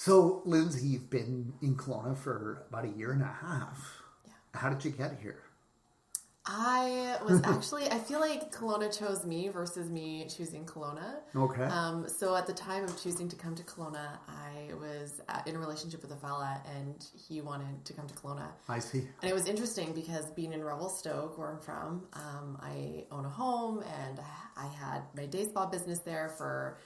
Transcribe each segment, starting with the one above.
So, Lindsay, you've been in Kelowna for about a year and a half. Yeah. How did you get here? I was actually, I feel like Kelowna chose me versus me choosing Kelowna. Okay. So at the time of choosing to come to Kelowna, I was in a relationship with a fella and he wanted to come to Kelowna. I see. And it was interesting because being in Revelstoke, where I'm from, I own a home and I had my day spa business there for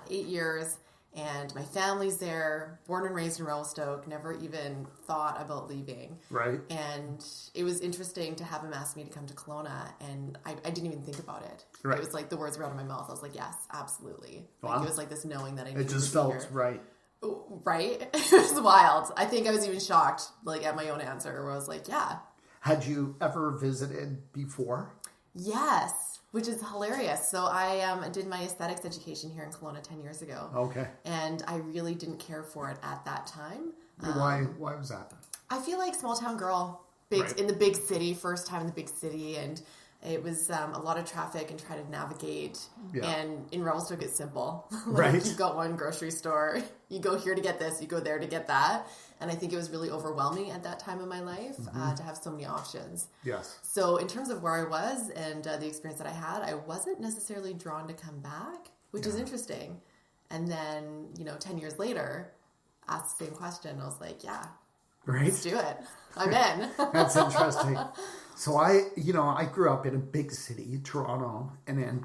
8 years. And my family's there, born and raised in Revelstoke, never even thought about leaving. Right. And it was interesting to have him ask me to come to Kelowna, and I didn't even think about it. Right. It was like the words were out of my mouth. I was like, yes, absolutely. Wow. Like, it was like this knowing that I needed It just to be felt here. right. Right? It was wild. I think I was even shocked, like, at my own answer, where I was like, yeah. Had you ever visited before? Yes, which is hilarious. So I did my aesthetics education here in Kelowna 10 years ago. Okay. And I really didn't care for it at that time. Why was that? I feel like small town girl, Right. in the big city, first time in the big city, and it was a lot of traffic and try to navigate. Yeah. And in Revelstoke, it's simple. Right. You've got one grocery store. You go here to get this. You go there to get that. And I think it was really overwhelming at that time in my life to have so many options. Yes. So in terms of where I was and the experience that I had, I wasn't necessarily drawn to come back, which is interesting. And then, 10 years later, asked the same question. I was like, yeah, Right. let's do it. I'm in. That's interesting. So I grew up in a big city, Toronto,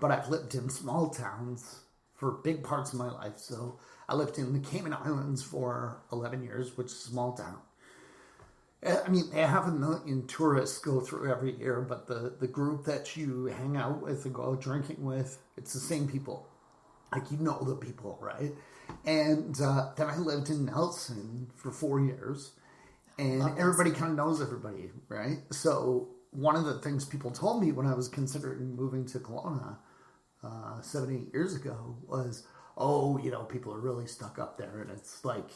but I've lived in small towns for big parts of my life. So I lived in the Cayman Islands for 11 years, which is a small town. I mean, they have 1 million tourists go through every year, but the group that you hang out with and go out drinking with, it's the same people. Like, the people, right? And then I lived in Nelson for 4 years. And everybody kind of knows everybody, right? So one of the things people told me when I was considering moving to Kelowna 7-8 years ago was, people are really stuck up there. And it's like,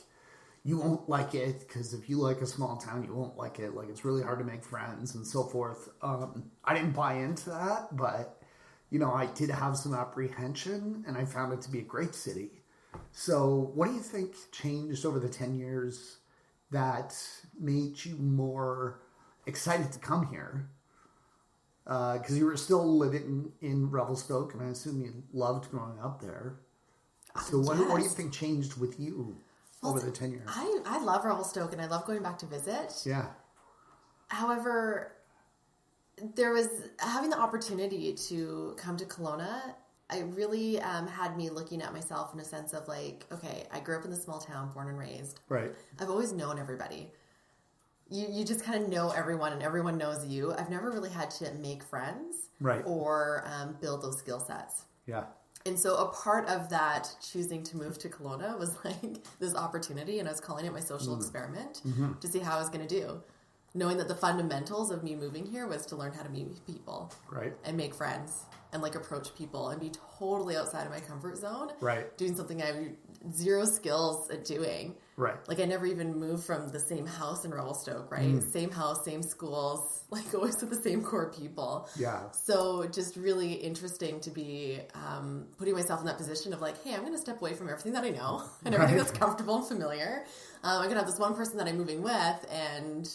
you won't like it because if you like a small town, you won't like it. Like, it's really hard to make friends and so forth. I didn't buy into that, but, I did have some apprehension and I found it to be a great city. So what do you think changed over the 10 years that made you more excited to come here? Because you were still living in Revelstoke, and I assume you loved growing up there. So what do you think changed with you over the 10 years? I love Revelstoke, and I love going back to visit. Yeah. However, there was having the opportunity to come to Kelowna. I really had me looking at myself in a sense of like, okay, I grew up in the small town, born and raised. Right. I've always known everybody. You just kind of know everyone and everyone knows you. I've never really had to make friends. Right. Or build those skill sets. Yeah. And so a part of that choosing to move to Kelowna was like this opportunity, and I was calling it my social experiment to see how I was going to do. Knowing that the fundamentals of me moving here was to learn how to meet people. Right. And make friends. And like approach people and be totally outside of my comfort zone. Right. Doing something I have zero skills at doing. Right. Like I never even moved from the same house in Revelstoke, right? Same house, same schools, like always with the same core people. Yeah. So just really interesting to be putting myself in that position of like, hey, I'm going to step away from everything that I know and everything that's comfortable and familiar. I'm going to have this one person that I'm moving with, and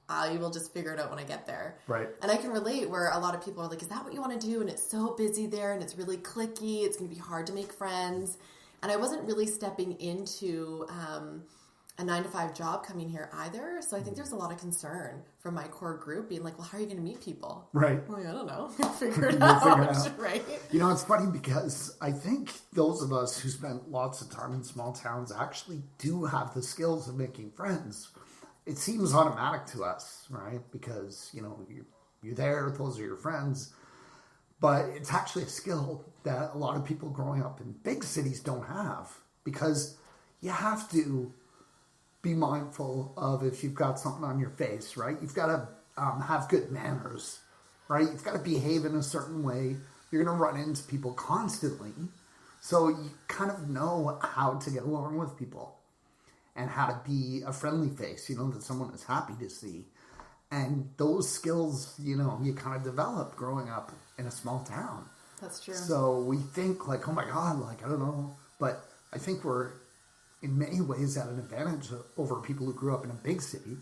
I will just figure it out when I get there. Right. And I can relate where a lot of people are like, is that what you want to do? And it's so busy there and it's really cliquey. It's going to be hard to make friends. And I wasn't really stepping into a 9-to-5 job coming here either. So I think there's a lot of concern from my core group being like, well, how are you going to meet people? Right. I'm like, I don't know. Figure it out. Right. It's funny because I think those of us who spent lots of time in small towns actually do have the skills of making friends. It seems automatic to us, right? Because, you're there, those are your friends. But it's actually a skill that a lot of people growing up in big cities don't have. Because you have to be mindful of if you've got something on your face, right? You've got to have good manners, right? You've got to behave in a certain way. You're going to run into people constantly. So you kind of know how to get along with people. And how to be a friendly face, that someone is happy to see. And those skills, you kind of develop growing up in a small town. That's true. So we think like, oh my God, like, I don't know. But I think we're in many ways at an advantage over people who grew up in a big city,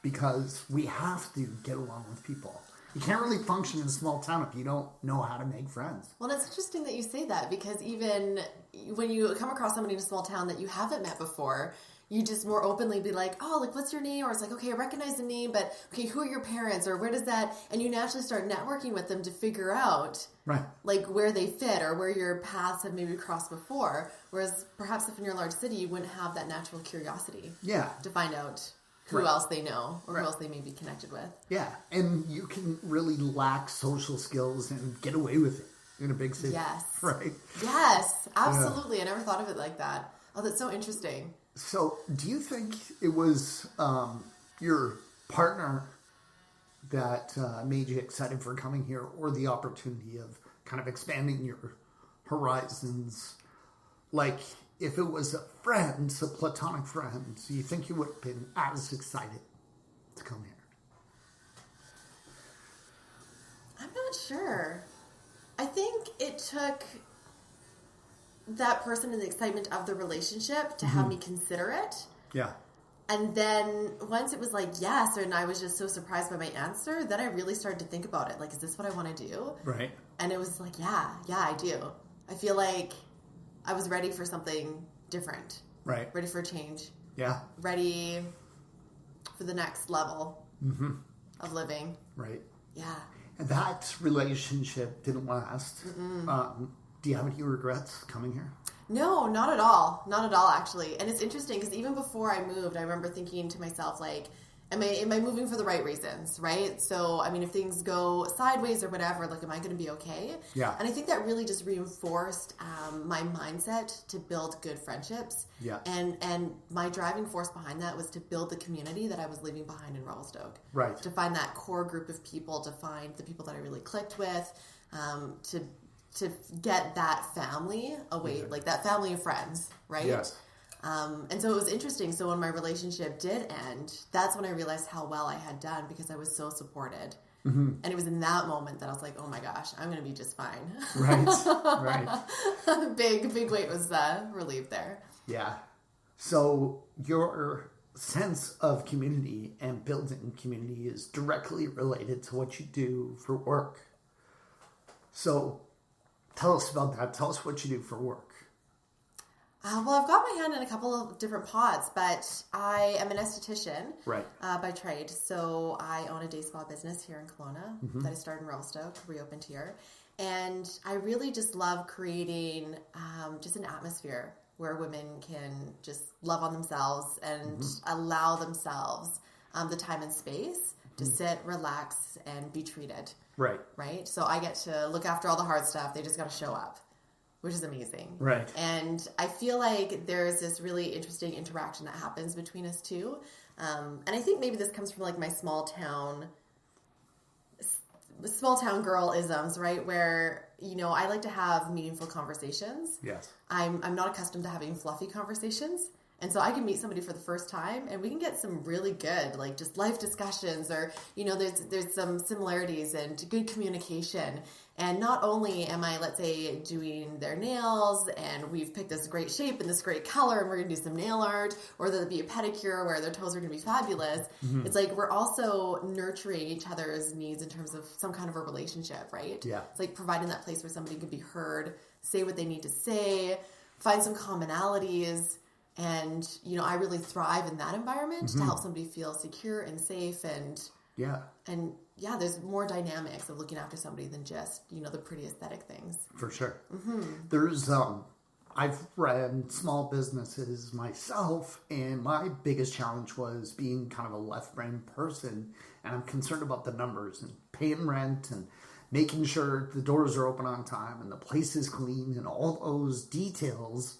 because we have to get along with people. You can't really function in a small town if you don't know how to make friends. Well, it's interesting that you say that, because even when you come across somebody in a small town that you haven't met before, you just more openly be like, oh, like, what's your name? Or it's like, okay, I recognize the name, but okay, who are your parents? Or where does that... And you naturally start networking with them to figure out, right, like, where they fit or where your paths have maybe crossed before. Whereas perhaps if in your large city, you wouldn't have that natural curiosity to find out who else they know or who else they may be connected with. Yeah, and you can really lack social skills and get away with it in a big city. Yes. Right? Yes, absolutely. Yeah. I never thought of it like that. Oh, that's so interesting. So, do you think it was your partner that made you excited for coming here, or the opportunity of kind of expanding your horizons? Like, if it was a friend, a platonic friend, do you think you would have been as excited to come here? I'm not sure. I think it took that person and the excitement of the relationship to have me consider it. Yeah. And then once it was like, yes, and I was just so surprised by my answer, then I really started to think about it. Like, is this what I want to do? Right. And it was like, yeah, I do. I feel like I was ready for something different. Right. Ready for a change. Yeah. Ready for the next level of living. Right. Yeah. And that relationship didn't last. Do you have any regrets coming here? No, not at all. Not at all, actually. And it's interesting because even before I moved, I remember thinking to myself, like, am I moving for the right reasons, right? So, I mean, if things go sideways or whatever, like, am I going to be okay? Yeah. And I think that really just reinforced my mindset to build good friendships. Yeah. And my driving force behind that was to build the community that I was leaving behind in Revelstoke. Right. To find that core group of people, to find the people that I really clicked with, to get that family away, like that family of friends, right? Yes. And so it was interesting. So when my relationship did end, that's when I realized how well I had done, because I was so supported. And it was in that moment that I was like, oh my gosh, I'm going to be just fine. Right. Big weight was relieved there. Yeah. So your sense of community and building community is directly related to what you do for work. So tell us about that. Tell us what you do for work. Well, I've got my hand in a couple of different pots, but I am an esthetician by trade. So I own a day spa business here in Kelowna that I started in Revelstoke, reopened here. And I really just love creating just an atmosphere where women can just love on themselves and allow themselves the time and space to sit, relax, and be treated. Right? So I get to look after all the hard stuff. They just got to show up, which is amazing. Right. And I feel like there's this really interesting interaction that happens between us two. And I think maybe this comes from like my small town girl isms, right? Where, you know, I like to have meaningful conversations. Yes. I'm not accustomed to having fluffy conversations. And so I can meet somebody for the first time and we can get some really good, like just life discussions, or, you know, there's some similarities and good communication. And not only am I, let's say, doing their nails and we've picked this great shape and this great color and we're going to do some nail art, or there'll be a pedicure where their toes are going to be fabulous. It's like we're also nurturing each other's needs in terms of some kind of a relationship, right? Yeah. It's like providing that place where somebody can be heard, say what they need to say, find some commonalities. And, you know, I really thrive in that environment to help somebody feel secure and safe. And there's more dynamics of looking after somebody than just, you know, the pretty aesthetic things. For sure. There's, I've ran small businesses myself, and my biggest challenge was being kind of a left-brain person. And I'm concerned about the numbers and paying rent and making sure the doors are open on time and the place is clean and all those details.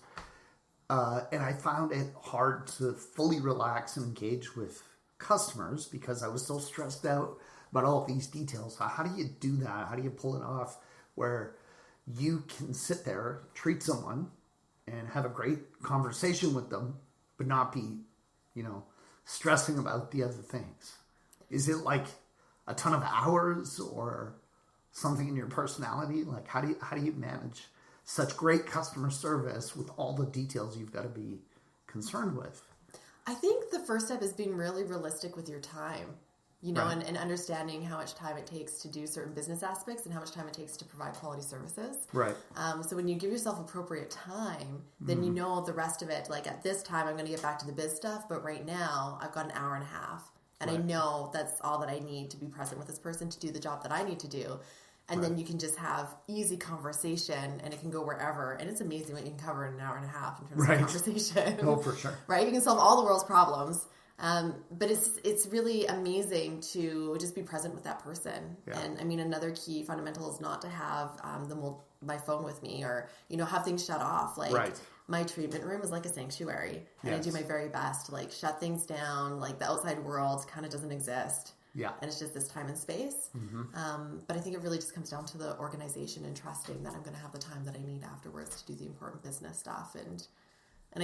And I found it hard to fully relax and engage with customers because I was so stressed out about all these details. So how do you do that? How do you pull it off where you can sit there, treat someone, and have a great conversation with them, but not be, you know, stressing about the other things? Is it like a ton of hours or something in your personality? Like, how do you manage such great customer service with all the details you've got to be concerned with? I think the first step is being really realistic with your time, Right. and understanding how much time it takes to do certain business aspects and how much time it takes to provide quality services. Right. So when you give yourself appropriate time, then you know the rest of it. Like at this time, I'm going to get back to the biz stuff, but right now I've got an hour and a half. And Right. I know that's all that I need to be present with this person to do the job that I need to do. And then you can just have easy conversation and it can go wherever. And it's amazing what you can cover in an hour and a half in terms of conversation. Oh, for sure. Right? You can solve all the world's problems. But it's really amazing to just be present with that person. Yeah. And I mean, another key fundamental is not to have my phone with me or, have things shut off. Like Right. my treatment room is like a sanctuary. And I do Yes. my very best to like shut things down. Like the outside world kind of doesn't exist. Yeah. And it's just this time and space. But I think it really just comes down to the organization and trusting that I'm going to have the time that I need afterwards to do the important business stuff. And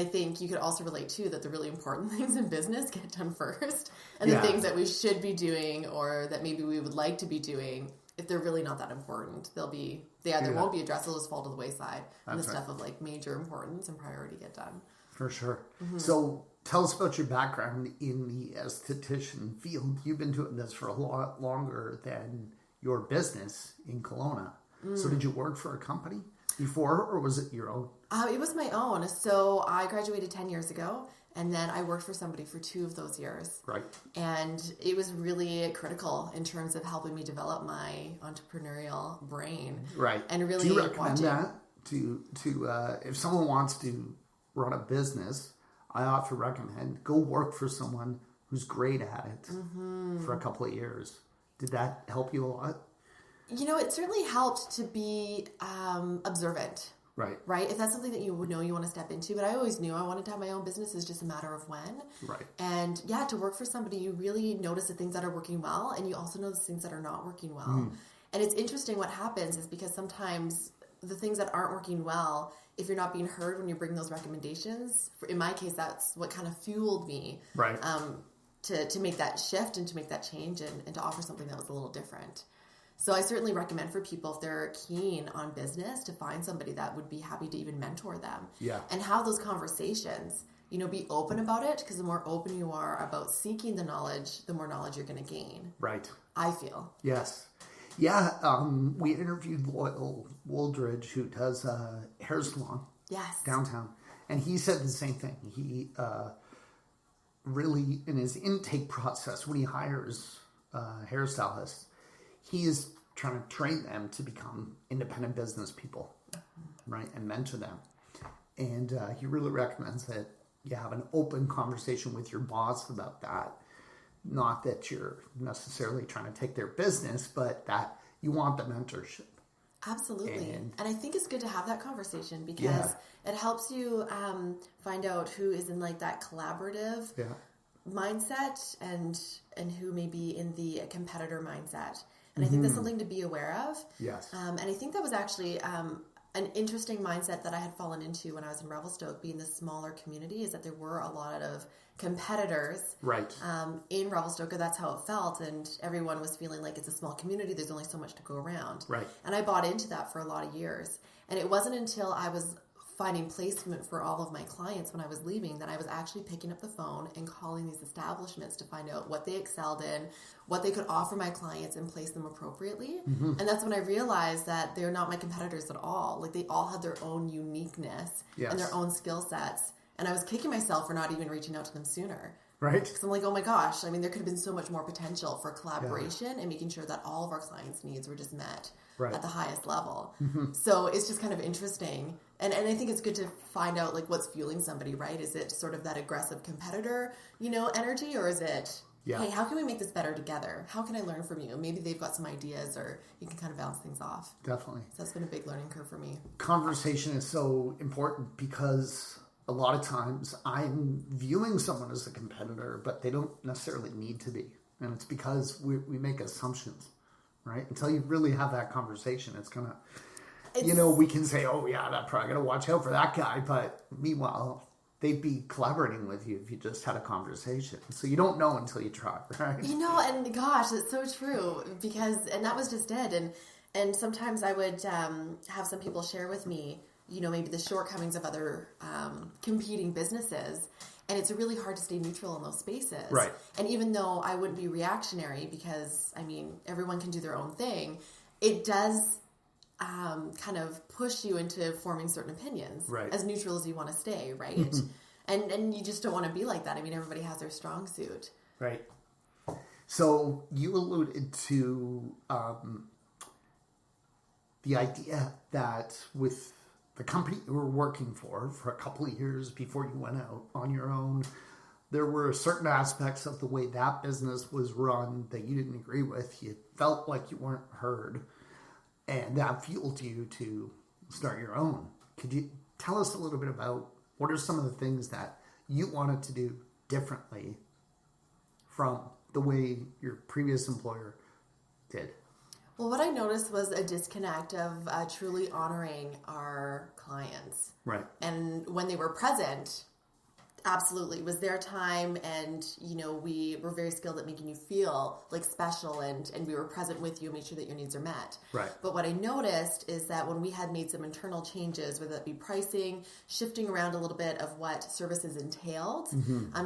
I think you could also relate too that the really important things in business get done first. And the things that we should be doing or that maybe we would like to be doing, if they're really not that important, they either won't be addressed, they'll just fall to the wayside. And the stuff of like major importance and priority get done. For sure. So tell us about your background in the esthetician field. You've been doing this for a lot longer than your business in Kelowna. So did you work for a company before or was it your own? It was my own. So I graduated 10 years ago and then I worked for somebody for 2 of those years. Right. And it was really critical in terms of helping me develop my entrepreneurial brain. Right. And really do you recommend that to if someone wants to run a business, I often recommend go work for someone who's great at it for a couple of years. Did that help you a lot? It certainly helped to be observant. Right. If that's something that you would know you want to step into. But I always knew I wanted to have my own business. It's just a matter of when. Right. And to work for somebody, you really notice the things that are working well. And you also notice things that are not working well. And it's interesting what happens is because sometimes the things that aren't working well, if you're not being heard when you bring those recommendations, in my case, that's what kind of fueled me. Right. To make that shift and to make that change and to offer something that was a little different. So I certainly recommend for people, if they're keen on business, to find somebody that would be happy to even mentor them. Yeah. And have those conversations. Be open about it, because the more open you are about seeking the knowledge, the more knowledge you're going to gain. Right. I feel. Yes. Yeah. We interviewed Loyal Wooldridge, who does a hair salon. Yes. Downtown. And he said the same thing. He really, in his intake process, when he hires hairstylists, he is trying to train them to become independent business people, right? And mentor them. And he really recommends that you have an open conversation with your boss about that. Not that you're necessarily trying to take their business, but that you want the mentorship. Absolutely. And I think it's good to have that conversation because it helps you find out who is in like that collaborative mindset and who may be in the competitor mindset. And I think that's something to be aware of. Yes. And I think that was actually an interesting mindset that I had fallen into when I was in Revelstoke, being the smaller community, is that there were a lot of competitors in Revelstoke. That's how it felt. And everyone was feeling like it's a small community. There's only so much to go around. Right. And I bought into that for a lot of years. And it wasn't until I was finding placement for all of my clients when I was leaving that I was actually picking up the phone and calling these establishments to find out what they excelled in, what they could offer my clients and place them appropriately. And that's when I realized that they're not my competitors at all. Like they all had their own uniqueness and their own skill sets. And I was kicking myself for not even reaching out to them sooner. Right. Because I'm like, oh my gosh, I mean, there could have been so much more potential for collaboration and making sure that all of our clients' needs were just met at the highest level. So it's just kind of interesting. And I think it's good to find out like what's fueling somebody, right? Is it sort of that aggressive competitor, energy, or is it, hey, how can we make this better together? How can I learn from you? Maybe they've got some ideas or you can kind of bounce things off. Definitely. So that's been a big learning curve for me. Conversation is so important because a lot of times I'm viewing someone as a competitor, but they don't necessarily need to be. And it's because we make assumptions, right? Until you really have that conversation, it's going to... we can say, oh, yeah, I'm probably going to watch out for that guy. But meanwhile, they'd be collaborating with you if you just had a conversation. So you don't know until you try, right? And gosh, it's so true. And that was just it. And sometimes I would have some people share with me maybe the shortcomings of other competing businesses. And it's really hard to stay neutral in those spaces. Right. And even though I wouldn't be reactionary because, everyone can do their own thing, it does kind of push you into forming certain opinions. Right. As neutral as you want to stay, right? And you just don't want to be like that. Everybody has their strong suit. Right. So you alluded to the idea that with the company you were working for a couple of years before you went out on your own, there were certain aspects of the way that business was run that you didn't agree with. You felt like you weren't heard, and that fueled you to start your own. Could you tell us a little bit about what are some of the things that you wanted to do differently from the way your previous employer did? Well, what I noticed was a disconnect of truly honoring our clients. Right. And when they were present, absolutely, it was their time, and, we were very skilled at making you feel like special, and we were present with you and made sure that your needs are met. Right. But what I noticed is that when we had made some internal changes, whether that be pricing, shifting around a little bit of what services entailed,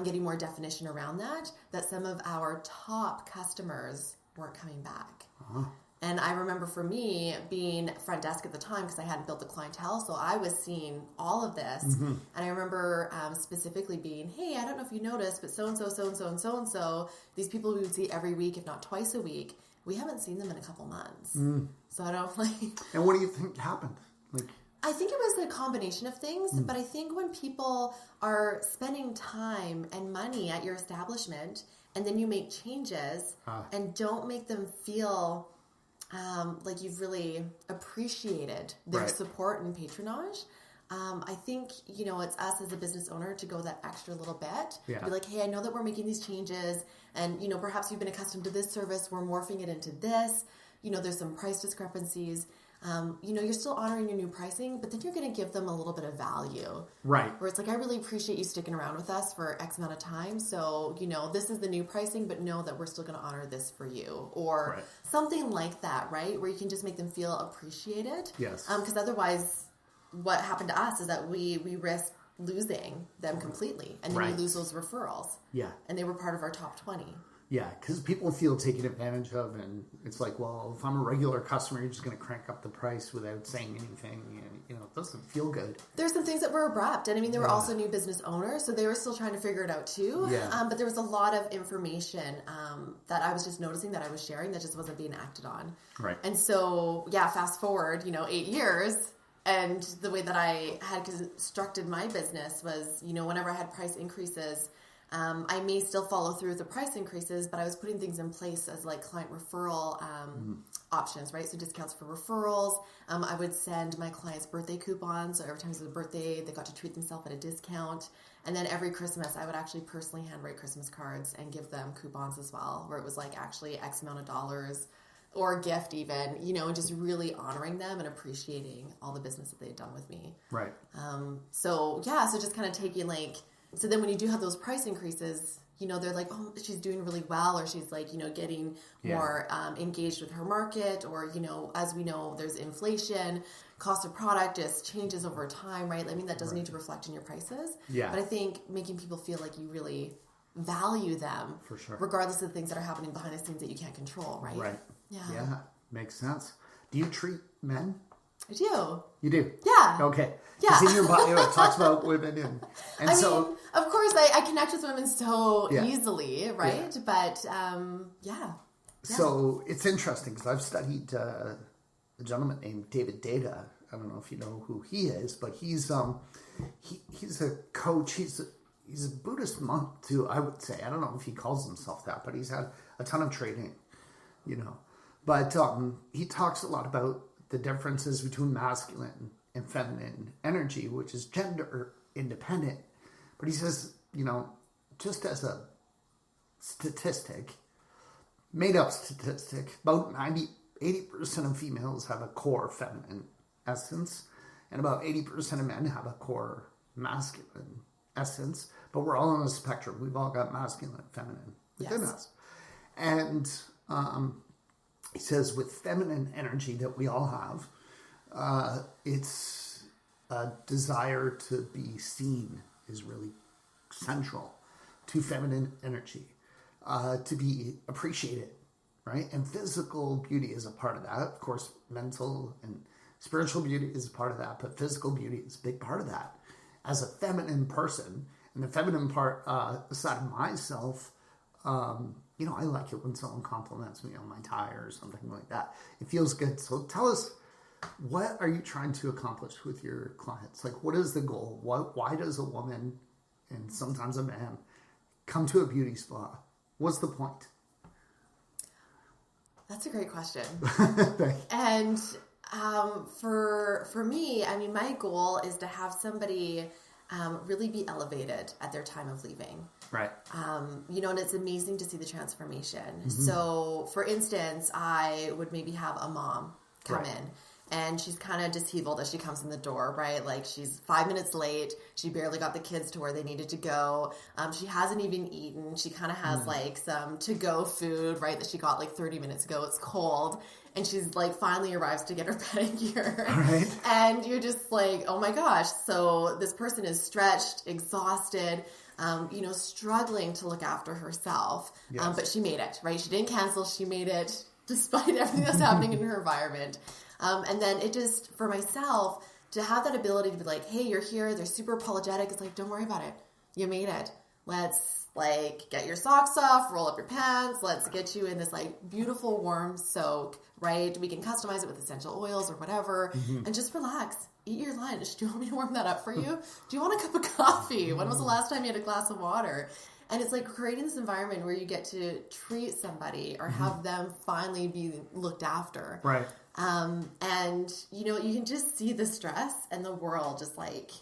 getting more definition around that some of our top customers weren't coming back. Uh-huh. And I remember for me being front desk at the time because I hadn't built the clientele, so I was seeing all of this. And I remember specifically being, hey, I don't know if you noticed, but so-and-so, so-and-so, and so-and-so, these people we would see every week, if not twice a week, we haven't seen them in a couple months. So I don't And what do you think happened? I think it was a combination of things, but I think when people are spending time and money at your establishment and then you make changes and don't make them feel like you've really appreciated their support and patronage. I think, it's us as a business owner to go that extra little bit. Yeah. Be like, hey, I know that we're making these changes and, perhaps you've been accustomed to this service. We're morphing it into this. There's some price discrepancies. You're still honoring your new pricing, but then you're going to give them a little bit of value. Right. Where it's like, I really appreciate you sticking around with us for X amount of time. So, this is the new pricing, but know that we're still going to honor this for you. Or something like that, right? Where you can just make them feel appreciated. Yes. Because otherwise, what happened to us is that we risked losing them completely. And then we lose those referrals. Yeah. And they were part of our top 20. Yeah, because people feel taken advantage of, and it's like, well, if I'm a regular customer, you're just going to crank up the price without saying anything, and, it doesn't feel good. There's some things that were abrupt, and they were also new business owners, so they were still trying to figure it out too. Yeah. But there was a lot of information that I was just noticing that I was sharing that just wasn't being acted on. Right. And so, fast forward, 8 years, and the way that I had constructed my business was, whenever I had price increases, I may still follow through with the price increases, but I was putting things in place as like client referral options, right? So discounts for referrals. I would send my clients birthday coupons. So every time it was a birthday, they got to treat themselves at a discount. And then every Christmas, I would actually personally handwrite Christmas cards and give them coupons as well, where it was like actually X amount of dollars or a gift even, and just really honoring them and appreciating all the business that they had done with me. Right. So just kind of taking so then when you do have those price increases, they're like, oh, she's doing really well, or she's like, getting more engaged with her market, or, as we know, there's inflation, cost of product just changes over time, right? That does need to reflect in your prices. Yeah. But I think making people feel like you really value them, for sure, regardless of the things that are happening behind the scenes that you can't control, right? Right. Yeah. Yeah. Makes sense. Do you treat men? I do. You do? Yeah. Okay. Yeah. Because in your bio it talks about women and so... of course, I connect with women so easily, right? Yeah. But, yeah. So it's interesting because I've studied a gentleman named David Data. I don't know if you know who he is, but he's a coach. He's a Buddhist monk too, I would say. I don't know if he calls himself that, but he's had a ton of training, But he talks a lot about the differences between masculine and feminine energy, which is gender independent. But he says, just as a statistic, made up statistic, about 80% of females have a core feminine essence, and about 80% of men have a core masculine essence. But we're all on a spectrum. We've all got masculine and feminine within us. And he says with feminine energy that we all have, it's desire to be seen is really central to feminine energy, to be appreciated, right? And physical beauty is a part of that. Of course, mental and spiritual beauty is a part of that, but physical beauty is a big part of that. As a feminine person, and the feminine part side of myself, I like it when someone compliments me on my tie or something like that. It feels good. So tell us, what are you trying to accomplish with your clients? Like, what is the goal? Why does a woman, and sometimes a man, come to a beauty spa? What's the point? That's a great question. And for me, I mean, my goal is to have somebody really be elevated at their time of leaving. Right. And it's amazing to see the transformation. Mm-hmm. So, for instance, I would maybe have a mom come in. And she's kind of disheveled as she comes in the door, right? Like, she's 5 minutes late. She barely got the kids to where they needed to go. She hasn't even eaten. She kind of has, like, some to-go food, right, that she got, like, 30 minutes ago. It's cold. And she's, like, finally arrives to get her pedicure. Right. And you're just like, oh, my gosh. So this person is stretched, exhausted, struggling to look after herself. Yes. But she made it, right? She didn't cancel. She made it despite everything that's happening in her environment. And then it just, for myself, to have that ability to be like, hey, you're here. They're super apologetic. It's like, don't worry about it. You made it. Let's, like, get your socks off, roll up your pants. Let's get you in this, like, beautiful warm soak, right? We can customize it with essential oils or whatever. Mm-hmm. And just relax. Eat your lunch. Do you want me to warm that up for you? Do you want a cup of coffee? When was the last time you had a glass of water? And it's like creating this environment where you get to treat somebody or have them finally be looked after. Right. And, you can just see the stress and the world just like,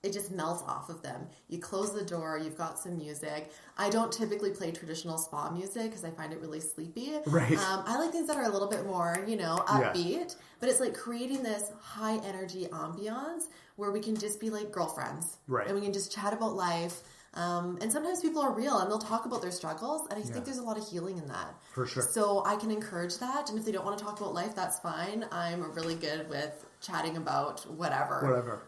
it just melts off of them. You close the door, you've got some music. I don't typically play traditional spa music because I find it really sleepy. Right. I like things that are a little bit more, upbeat. But it's like creating this high energy ambiance where we can just be like girlfriends. Right. And we can just chat about life. And sometimes people are real and they'll talk about their struggles. And I think there's a lot of healing in that. For sure. So I can encourage that. And if they don't want to talk about life, that's fine. I'm really good with chatting about whatever.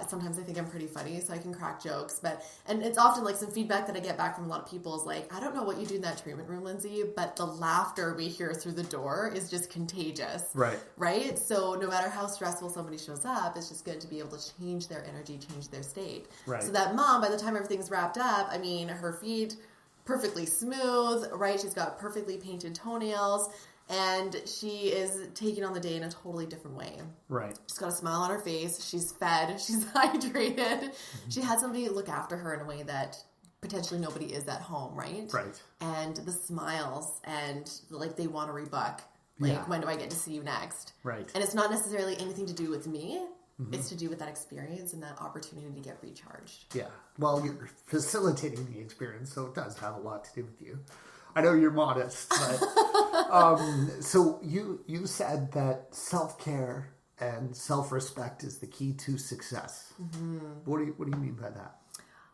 Sometimes I think I'm pretty funny, so I can crack jokes. And it's often like some feedback that I get back from a lot of people is like, I don't know what you do in that treatment room, Lindsay, but the laughter we hear through the door is just contagious. Right. Right? So no matter how stressful somebody shows up, it's just good to be able to change their energy, change their state. Right. So that mom, by the time everything's wrapped up, I mean, her feet perfectly smooth, right? She's got perfectly painted toenails. And she is taking on the day in a totally different way. Right. She's got a smile on her face. She's fed. She's hydrated. Mm-hmm. She had somebody look after her in a way that potentially nobody is at home, right? Right. And the smiles and, like, they want to rebook. Like, when do I get to see you next? Right. And it's not necessarily anything to do with me. Mm-hmm. It's to do with that experience and that opportunity to get recharged. Yeah. Well, you're facilitating the experience, so it does have a lot to do with you. I know you're modest, but so you said that self-care and self-respect is the key to success. Mm-hmm. What do you mean by that?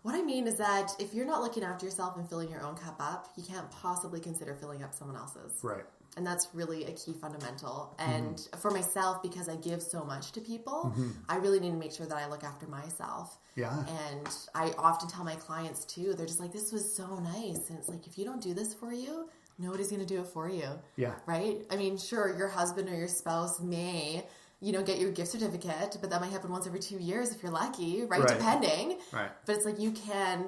What I mean is that if you're not looking after yourself and filling your own cup up, you can't possibly consider filling up someone else's. Right. And that's really a key fundamental. And for myself, because I give so much to people, I really need to make sure that I look after myself. Yeah. And I often tell my clients too, they're just like, this was so nice. And it's like, if you don't do this for you, nobody's going to do it for you. Yeah. Right? I mean, sure, your husband or your spouse may, get your gift certificate, but that might happen once every 2 years if you're lucky, right? Depending. Right. But it's like you can,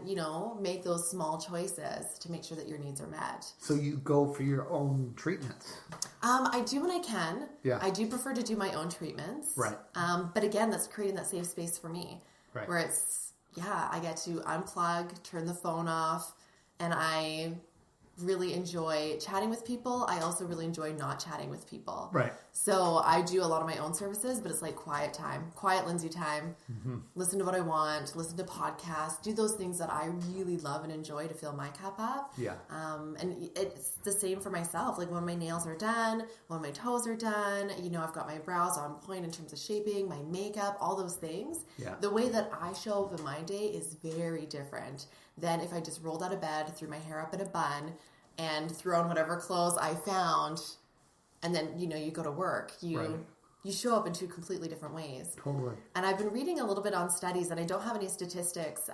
make those small choices to make sure that your needs are met. So you go for your own treatments? I do when I can. Yeah. I do prefer to do my own treatments. Right. But again, that's creating that safe space for me. Right. Where it's, I get to unplug, turn the phone off, and I really enjoy chatting with people. I also really enjoy not chatting with people. Right. So I do a lot of my own services, but it's like quiet time, quiet Lindsay time, listen to what I want, listen to podcasts, do those things that I really love and enjoy to fill my cup up. Yeah. And it's the same for myself. Like when my nails are done, when my toes are done, I've got my brows on point in terms of shaping, my makeup, all those things. Yeah. The way that I show up in my day is very different than if I just rolled out of bed, threw my hair up in a bun, and threw on whatever clothes I found, and then, you go to work. You you show up in two completely different ways. Totally. And I've been reading a little bit on studies, and I don't have any statistics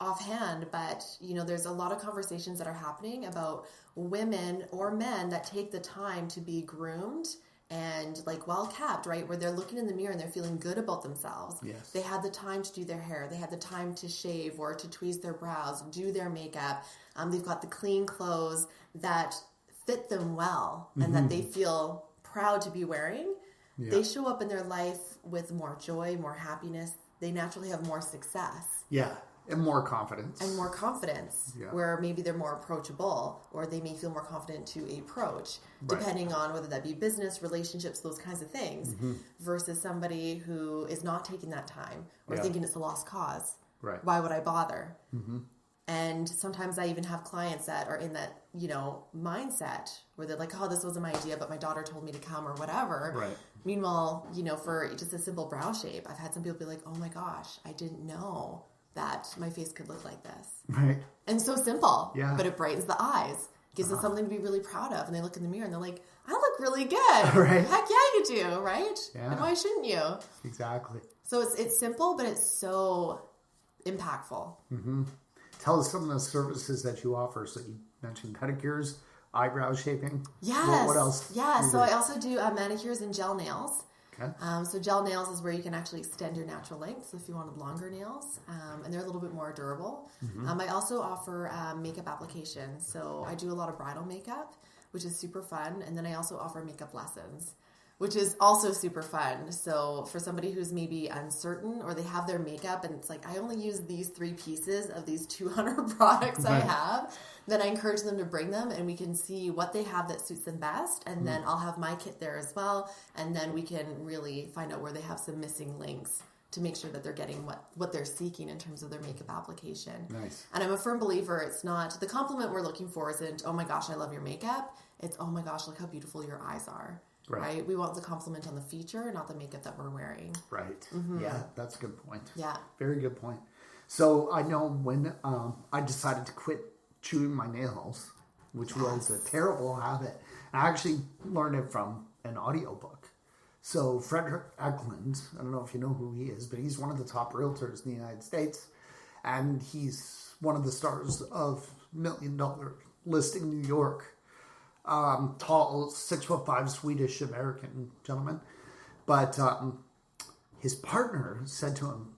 offhand, but there's a lot of conversations that are happening about women or men that take the time to be groomed and like well kept, right? Where they're looking in the mirror and they're feeling good about themselves. Yes. They had the time to do their hair. They had the time to shave or to tweeze their brows, do their makeup. They've got the clean clothes that fit them well and that they feel proud to be wearing. Yeah. They show up in their life with more joy, more happiness. They naturally have more success. Yeah. And more confidence. Yeah. Where maybe they're more approachable, or they may feel more confident to approach, depending on whether that be business, relationships, those kinds of things, versus somebody who is not taking that time or thinking it's a lost cause. Right. Why would I bother? And sometimes I even have clients that are in that, mindset where they're like, oh, this wasn't my idea, but my daughter told me to come or whatever. Right. Meanwhile, for just a simple brow shape, I've had some people be like, oh my gosh, I didn't know that my face could look like this. Right. And so simple. Yeah. But it brightens the eyes. Gives us something to be really proud of. And they look in the mirror and they're like, I look really good. Right. Heck yeah, you do, right? Yeah. And why shouldn't you? Exactly. So it's simple, but it's so impactful. Tell us some of the services that you offer. So you mentioned pedicures, eyebrow shaping. Yes. What else? Yeah. So I also do manicures and gel nails. Okay. So gel nails is where you can actually extend your natural length. So if you wanted longer nails, and they're a little bit more durable. I also offer makeup applications. So I do a lot of bridal makeup, which is super fun. And then I also offer makeup lessons, which is also super fun. So for somebody who's maybe uncertain or they have their makeup and it's like, I only use these 3 pieces of these 200 products I have, then I encourage them to bring them and we can see what they have that suits them best. And then I'll have my kit there as well. And then we can really find out where they have some missing links to make sure that they're getting what they're seeking in terms of their makeup application. Nice. And I'm a firm believer it's not, the compliment we're looking for isn't, oh my gosh, I love your makeup. It's, oh my gosh, look how beautiful your eyes are. Right. We want the compliment on the feature, not the makeup that we're wearing. Right. Yeah, that's a good point. Yeah. Very good point. So I know when I decided to quit chewing my nails, which was a terrible habit. And I actually learned it from an audiobook. So Frederick Eklund, I don't know if you know who he is, but he's one of the top realtors in the United States. And he's one of the stars of $1 Million Listing New York. Tall, 6'5" Swedish American gentleman. But his partner said to him,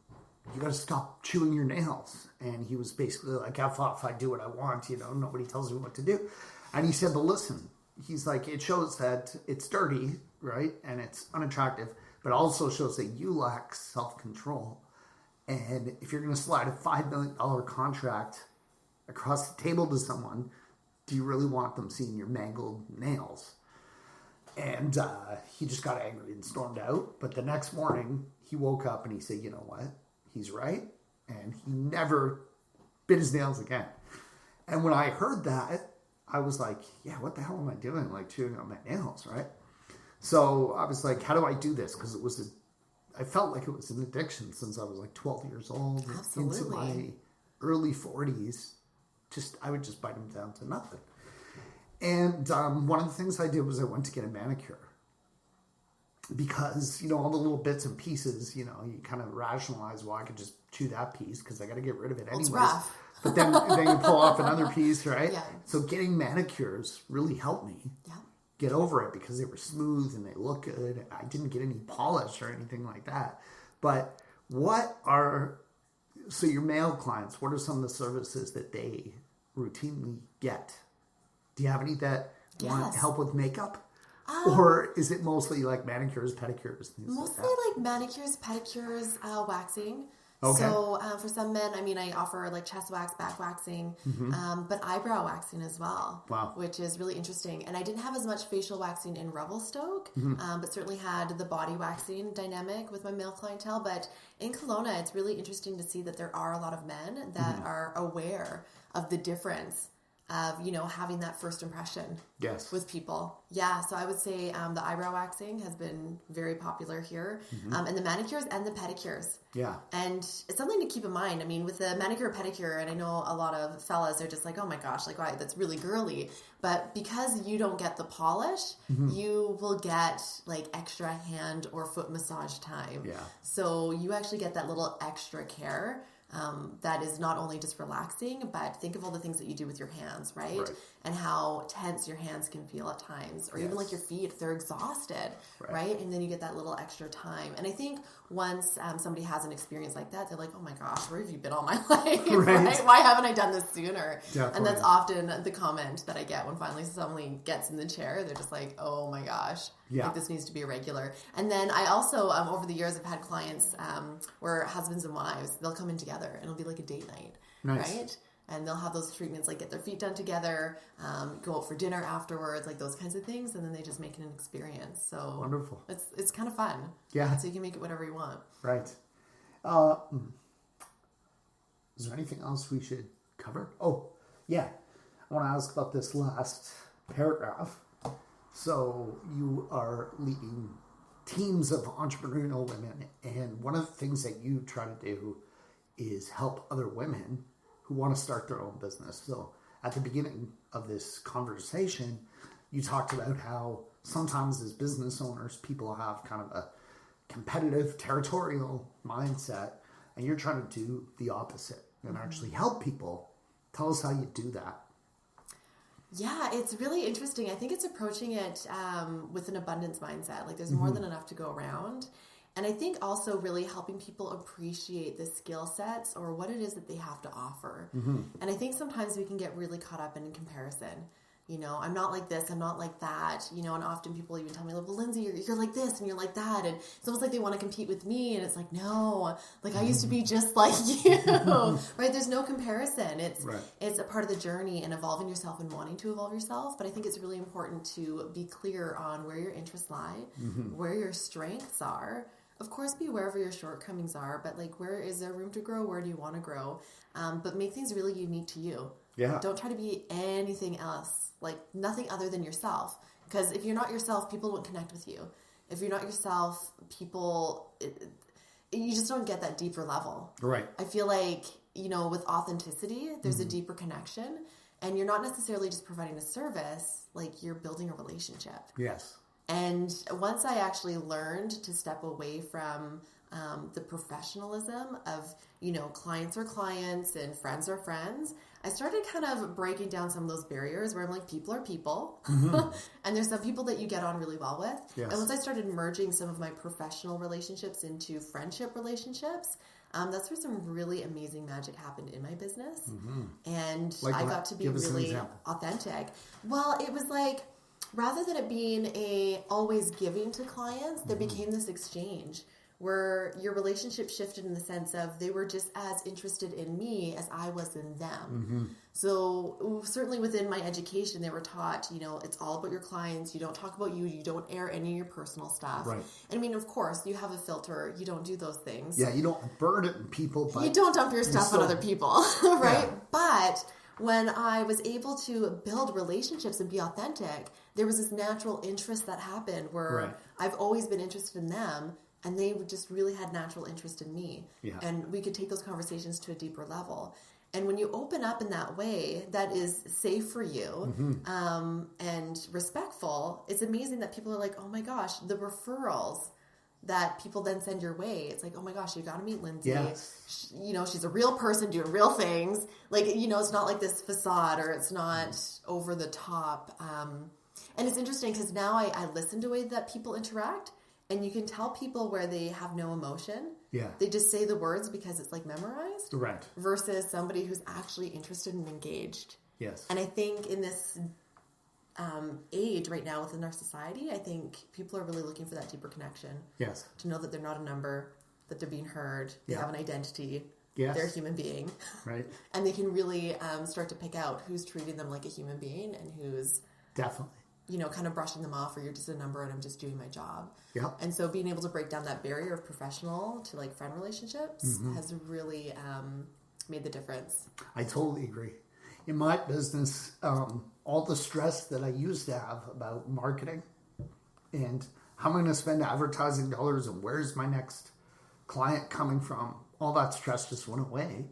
you got to stop chewing your nails. And he was basically like, F off, I do what I want, nobody tells me what to do. And he said, but listen, he's like, it shows that it's dirty, right? And it's unattractive, but also shows that you lack self-control. And if you're going to slide a $5 million contract across the table to someone, do you really want them seeing your mangled nails? And he just got angry and stormed out. But the next morning, he woke up and he said, you know what? He's right. And he never bit his nails again. And when I heard that, I was like, yeah, what the hell am I doing? Like chewing on my nails, right? So I was like, how do I do this? Because I felt like it was an addiction since I was like 12 years old. Absolutely. Into my early 40s. I would just bite them down to nothing. And one of the things I did was I went to get a manicure. Because, all the little bits and pieces, you kind of rationalize, well, I could just chew that piece because I got to get rid of it anyways. It's rough. But then you pull off another piece, right? Yeah. So getting manicures really helped me get over it because they were smooth and they look good. I didn't get any polish or anything like that. But so your male clients, what are some of the services that they routinely get? Do you have any that want help with makeup? Or is it mostly like manicures, pedicures? Mostly like manicures, pedicures, waxing. Okay. So for some men, I offer like chest wax, back waxing, but eyebrow waxing as well. Wow. Which is really interesting. And I didn't have as much facial waxing in Revelstoke, but certainly had the body waxing dynamic with my male clientele. But in Kelowna, it's really interesting to see that there are a lot of men that are aware of the difference of, having that first impression Yes. with people. Yeah. So I would say the eyebrow waxing has been very popular here. And the manicures and the pedicures. Yeah. And it's something to keep in mind. I mean, with the manicure pedicure, and I know a lot of fellas are just like, oh my gosh, like, wow, that's really girly. But because you don't get the polish, you will get like extra hand or foot massage time. Yeah. So you actually get that little extra care. That is not only just relaxing, but think of all the things that you do with your hands, right? And how tense your hands can feel at times, or even like your feet, if they're exhausted, right? And then you get that little extra time. And I think once somebody has an experience like that, they're like, oh my gosh, where have you been all my life? Right? Why haven't I done this sooner? Definitely. And that's often the comment that I get when finally somebody gets in the chair. They're just like, oh my gosh. Like this needs to be a regular. And then I also, over the years, have had clients where husbands and wives, they'll come in together and it'll be like a date night, right? And they'll have those treatments, like get their feet done together, go out for dinner afterwards, like those kinds of things. And then they just make it an experience. So wonderful. It's kind of fun. Yeah. So you can make it whatever you want. Right. Is there anything else we should cover? Oh, yeah. I want to ask about this last paragraph. So you are leading teams of entrepreneurial women, and one of the things that you try to do is help other women who want to start their own business. So at the beginning of this conversation, you talked about how sometimes as business owners, people have kind of a competitive, territorial mindset, and you're trying to do the opposite and actually help people. Tell us how you do that. Yeah, it's really interesting. I think it's approaching it with an abundance mindset. Like there's more than enough to go around. And I think also really helping people appreciate the skill sets or what it is that they have to offer. And I think sometimes we can get really caught up in comparison. I'm not like this, I'm not like that, and often people even tell me, like, well, Lindsay, you're like this and you're like that. And it's almost like they want to compete with me. And it's like, no, like I used to be just like you, right? There's no comparison. It's a part of the journey and evolving yourself and wanting to evolve yourself. But I think it's really important to be clear on where your interests lie, where your strengths are. Of course, be aware of where your shortcomings are, but like, where is there room to grow? Where do you want to grow? But make things really unique to you. Yeah. Don't try to be anything else, like nothing other than yourself. Because if you're not yourself, people won't connect with you. If you're not yourself, you just don't get that deeper level. Right. I feel like, with authenticity, there's a deeper connection. And you're not necessarily just providing a service, like you're building a relationship. Yes. And once I actually learned to step away from the professionalism of, clients are clients and friends are friends, I started kind of breaking down some of those barriers where I'm like, people are people. And there's some people that you get on really well with. Yes. And once I started merging some of my professional relationships into friendship relationships, that's where some really amazing magic happened in my business. And I got to be really authentic. Well, it was like, rather than it being always giving to clients, there became this exchange where your relationship shifted in the sense of they were just as interested in me as I was in them. So certainly within my education, they were taught, it's all about your clients. You don't talk about you. You don't air any of your personal stuff. Right. And I mean, of course, you have a filter. You don't do those things. Yeah, you don't burden people. But you don't dump your stuff on other people, right? Yeah. But when I was able to build relationships and be authentic, there was this natural interest that happened where I've always been interested in them. And they just really had natural interest in me. Yeah. And we could take those conversations to a deeper level. And when you open up in that way that is safe for you and respectful, it's amazing that people are like, oh my gosh, the referrals that people then send your way. It's like, oh my gosh, you got to meet Lindsay. Yes. She's a real person doing real things. Like, it's not like this facade or it's not over the top. And it's interesting because now I listen to the way that people interact. And you can tell people where they have no emotion. Yeah. They just say the words because it's like memorized. Right. Versus somebody who's actually interested and engaged. Yes. And I think in this age right now within our society, I think people are really looking for that deeper connection. Yes. To know that they're not a number, that they're being heard, they have an identity. Yes. They're a human being. Right. And they can really start to pick out who's treating them like a human being and who's... Definitely. Kind of brushing them off, or you're just a number and I'm just doing my job. Yeah. And so being able to break down that barrier of professional to like friend relationships has really made the difference. I totally agree. in my business, all the stress that I used to have about marketing and how am I going to spend advertising dollars and where's my next client coming from, all that stress just went away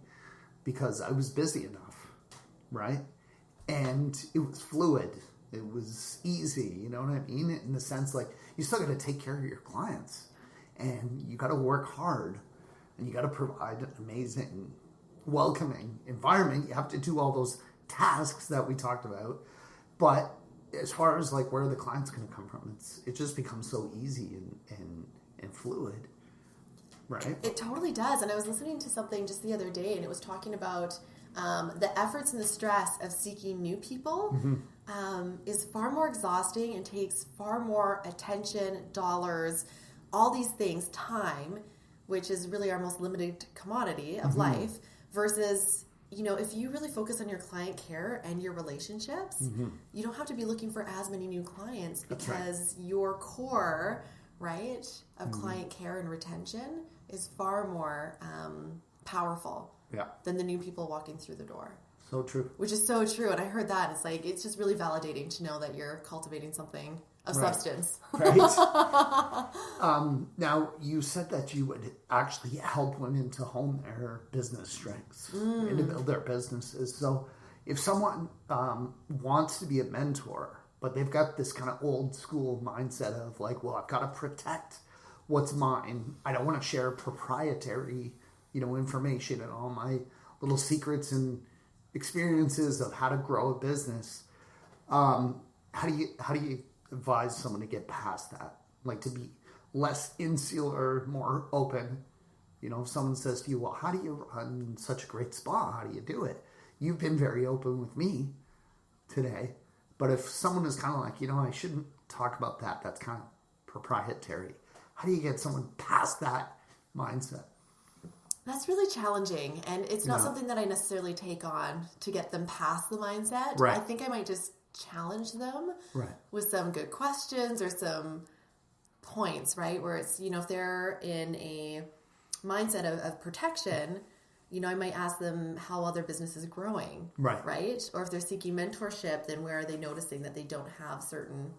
because I was busy enough, right? And it was fluid. It was easy, you know what I mean? In the sense, like, you still got to take care of your clients and you got to work hard and you got to provide an amazing, welcoming environment. You have to do all those tasks that we talked about. But as far as like where the client's going to come from, it just becomes so easy and fluid, right? It totally does. And I was listening to something just the other day, and it was talking about the efforts and the stress of seeking new people is far more exhausting and takes far more attention, dollars, all these things, time, which is really our most limited commodity of life, versus, you know, if you really focus on your client care and your relationships, you don't have to be looking for as many new clients because your core, right, of client care and retention is far more powerful than the new people walking through the door. So true. Which is so true. And I heard that. It's like, it's just really validating to know that you're cultivating something of substance. Right. Now, you said that you would actually help women to hone their business strengths and to build their businesses. So if someone wants to be a mentor, but they've got this kind of old school mindset of like, well, I've got to protect what's mine. I don't want to share proprietary, you know, information and all my little secrets and experiences of how to grow a business. How do you advise someone to get past that? Like to be less insular, more open. You know, if someone says to you, well, how do you run such a great spa? How do you do it? You've been very open with me today. But if someone is kind of like, you know, I shouldn't talk about that. That's kind of proprietary. How do you get someone past that mindset? That's really challenging. And it's not something that I necessarily take on to get them past the mindset. Right. I think I might just challenge them right. with some good questions or some points, right? Where it's, you know, if they're in a mindset of protection, you know, I might ask them how well their business is growing, right? Or if they're seeking mentorship, then where are they noticing that they don't have certain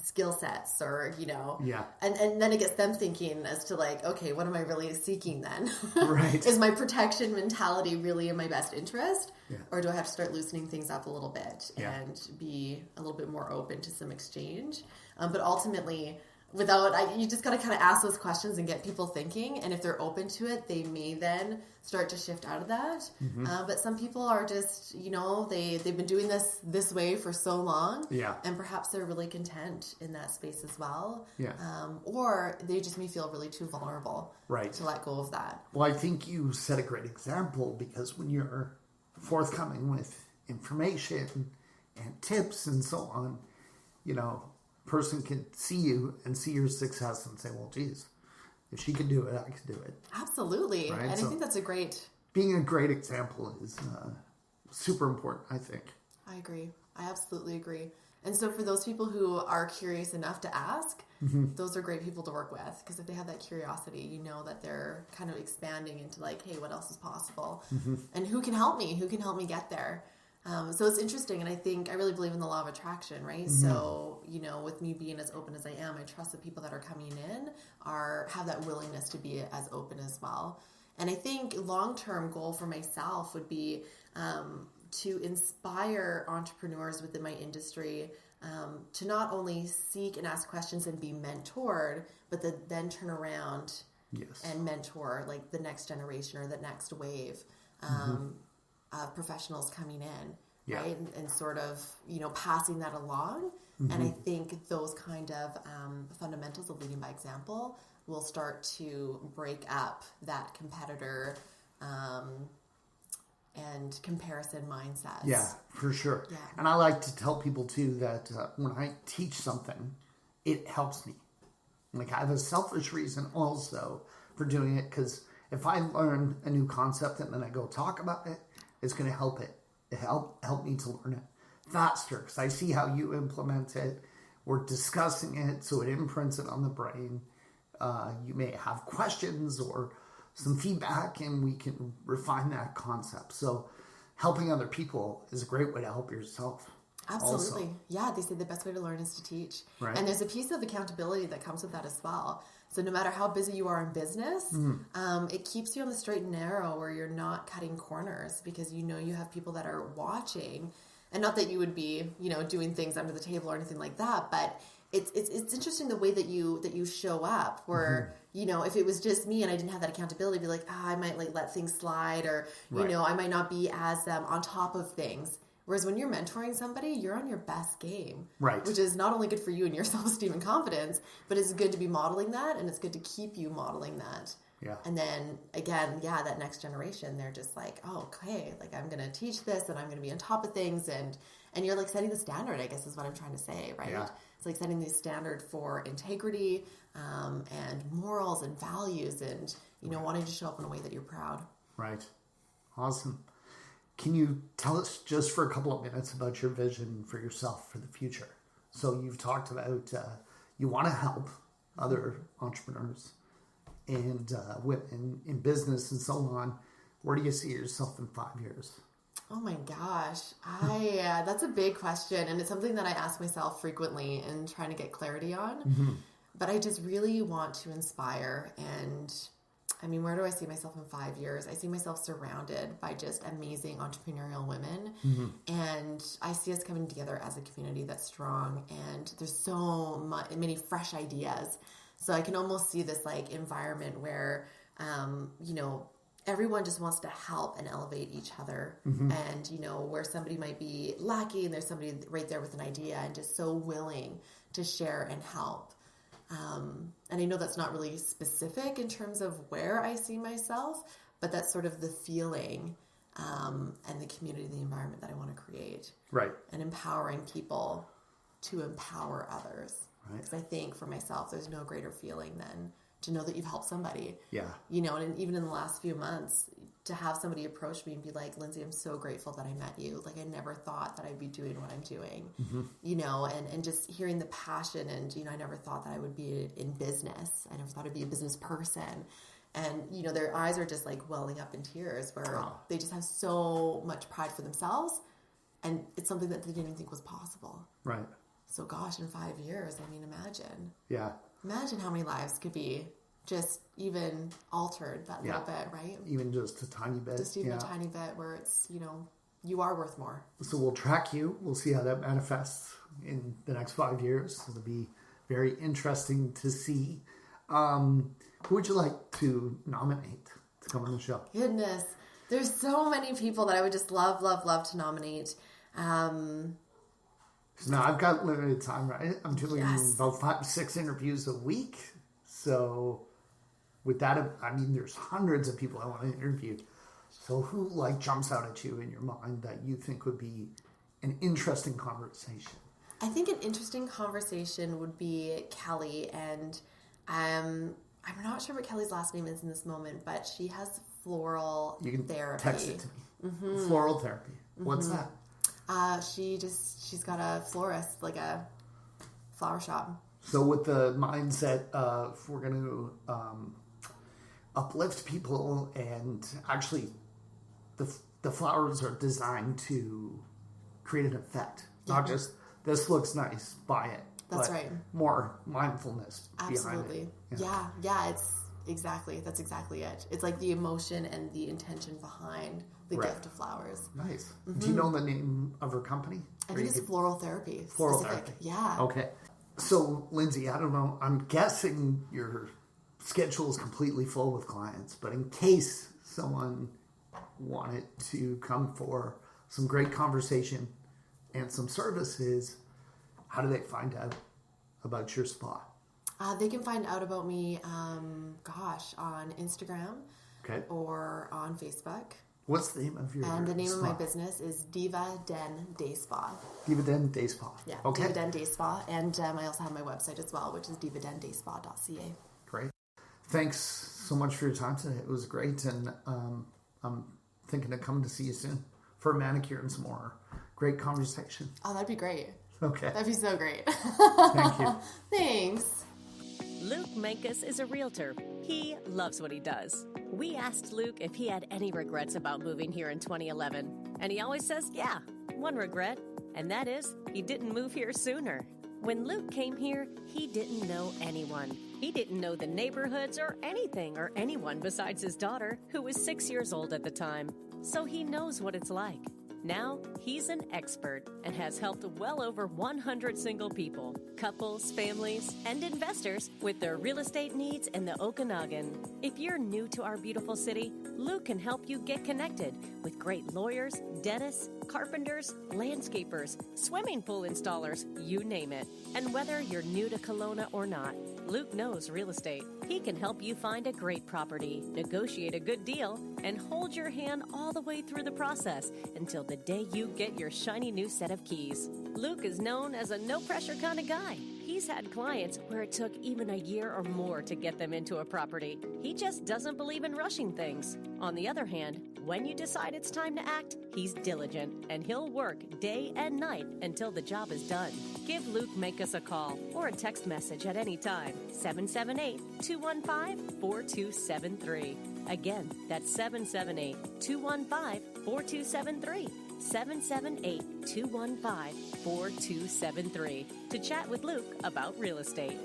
skill sets or, you know, and then it gets them thinking as to like, okay, what am I really seeking then? Right. Is my protection mentality really in my best interest? Or do I have to start loosening things up a little bit and be a little bit more open to some exchange? But ultimately, you just got to kind of ask those questions and get people thinking. And if they're open to it, they may then start to shift out of that. But some people are just, you know, they've been doing this way for so long. And perhaps they're really content in that space as well. Or they just may feel really too vulnerable to let go of that. Well, I think you set a great example because when you're forthcoming with information and tips and so on, you know, person can see you and see your success and say, well, geez, if she can do it, I can do it. Absolutely. Right? And so I think that's being a great example is super important, I think. I agree. I absolutely agree. And so for those people who are curious enough to ask, those are great people to work with. Because if they have that curiosity, you know that they're kind of expanding into like, hey, what else is possible? And who can help me? Who can help me get there? So it's interesting, and I really believe in the law of attraction, right? So, you know, with me being as open as I am, I trust the people that are coming in have that willingness to be as open as well. And I think long-term goal for myself would be to inspire entrepreneurs within my industry to not only seek and ask questions and be mentored, but then turn around and mentor like the next generation or the next wave. Professionals coming in, right? And sort of, you know, passing that along. And I think those kind of fundamentals of leading by example will start to break up that competitor and comparison mindsets. Yeah, for sure. Yeah. And I like to tell people too that when I teach something, it helps me. Like I have a selfish reason also for doing it because if I learn a new concept and then I go talk about it, it's going to help help me to learn it faster because I see how you implement it. We're discussing it, so it imprints it on the brain. You may have questions or some feedback, and we can refine that concept. So helping other people is a great way to help yourself. Absolutely. Also. Yeah, they say the best way to learn is to teach. Right. And there's a piece of accountability that comes with that as well. So no matter how busy you are in business, it keeps you on the straight and narrow where you're not cutting corners because you know you have people that are watching. And not that you would be, doing things under the table or anything like that, but it's interesting the way that you show up where, if it was just me and I didn't have that accountability, I'd be like, I might let things slide or, I might not be as on top of things. Whereas when you're mentoring somebody, you're on your best game. Right. Which is not only good for you and your self-esteem and confidence, but it's good to be modeling that and it's good to keep you modeling that. Yeah. And then again, that next generation, they're just like, oh, okay, I'm going to teach this and I'm going to be on top of things. And you're setting the standard, I guess is what I'm trying to say, right? Yeah. It's setting the standard for integrity and morals and values and, wanting to show up in a way that you're proud. Right. Awesome. Can you tell us just for a couple of minutes about your vision for yourself for the future? So you've talked about you want to help other entrepreneurs and women in business and so on. Where do you see yourself in 5 years? Oh my gosh. That's a big question. And it's something that I ask myself frequently and trying to get clarity on. But I just really want to inspire. And where do I see myself in 5 years? I see myself surrounded by just amazing entrepreneurial women. And I see us coming together as a community that's strong. And there's so many fresh ideas. So I can almost see this environment where, everyone just wants to help and elevate each other. And, where somebody might be lacking and there's somebody right there with an idea and just so willing to share and help. And I know that's not really specific in terms of where I see myself, but that's sort of the feeling and the community, the environment that I want to create. Right. And empowering people to empower others. Right. Because I think for myself, there's no greater feeling than to know that you've helped somebody. Yeah. And even in the last few months, to have somebody approach me and be like, Lindsay, I'm so grateful that I met you. I never thought that I'd be doing what I'm doing, and just hearing the passion and, I never thought that I would be in business. I never thought I'd be a business person. And, their eyes are just welling up in tears where they just have so much pride for themselves. And it's something that they didn't even think was possible. Right. So gosh, in 5 years, imagine. Yeah. Imagine how many lives could be just even altered that little bit, right? Even just a tiny bit. Just even a tiny bit where it's, you are worth more. So we'll track you. We'll see how that manifests in the next 5 years. It'll be very interesting to see. Who would you like to nominate to come on the show? Goodness. There's so many people that I would just love to nominate. Now, I've got limited time, right? I'm doing about 5 to 6 interviews a week. So with that, there's hundreds of people I want to interview. So who jumps out at you in your mind that you think would be an interesting conversation? I think an interesting conversation would be Kelly. And I'm not sure what Kelly's last name is in this moment, but she has floral therapy. You can text it to me. Floral therapy. What's that? She's got a florist, a flower shop. So with the mindset of we're going to uplift people, and actually the flowers are designed to create an effect. Not just this looks nice, buy it. That's right. More mindfulness Absolutely. behind it. Yeah, that's exactly it. It's the emotion and the intention behind the gift of flowers. Nice. Do you know the name of her company? I think it's Floral Therapy. Floral Therapy. Yeah. Okay. So, Lindsay, I don't know. I'm guessing your schedule is completely full with clients, but in case someone wanted to come for some great conversation and some services, how do they find out about your spa? They can find out about me, on Instagram or on Facebook. What's the name of your And the name spa? of my business is Diva Den Day Spa. Diva Den Day Spa. Yeah, okay. Diva Den Day Spa. And I also have my website as well, which is divadendayspa.ca. Great. Thanks so much for your time today. It was great, and I'm thinking of coming to see you soon for a manicure and some more great conversation. Oh, that'd be great. Okay. That'd be so great. Thank you. Thanks. Luke Mankus is a realtor. He loves what he does. We asked Luke if he had any regrets about moving here in 2011. And he always says, yeah, one regret, and that is he didn't move here sooner. When Luke came here, he didn't know anyone. He didn't know the neighborhoods or anything or anyone besides his daughter, who was 6 years old at the time. So he knows what it's like. Now, he's an expert and has helped well over 100 single people, couples, families, and investors with their real estate needs in the Okanagan. If you're new to our beautiful city, Luke can help you get connected with great lawyers, dentists, carpenters, landscapers, swimming pool installers, you name it. And whether you're new to Kelowna or not, Luke knows real estate. He can help you find a great property, negotiate a good deal, and hold your hand all the way through the process until the day you get your shiny new set of keys. Luke is known as a no-pressure kind of guy. He's had clients where it took even a year or more to get them into a property. He just doesn't believe in rushing things. On the other hand, when you decide it's time to act, he's diligent, and he'll work day and night until the job is done. Give Luke Makus a call or a text message at any time, 778-215-4273. Again, that's 778-215-4273. 778-215-4273 to chat with Luke about real estate.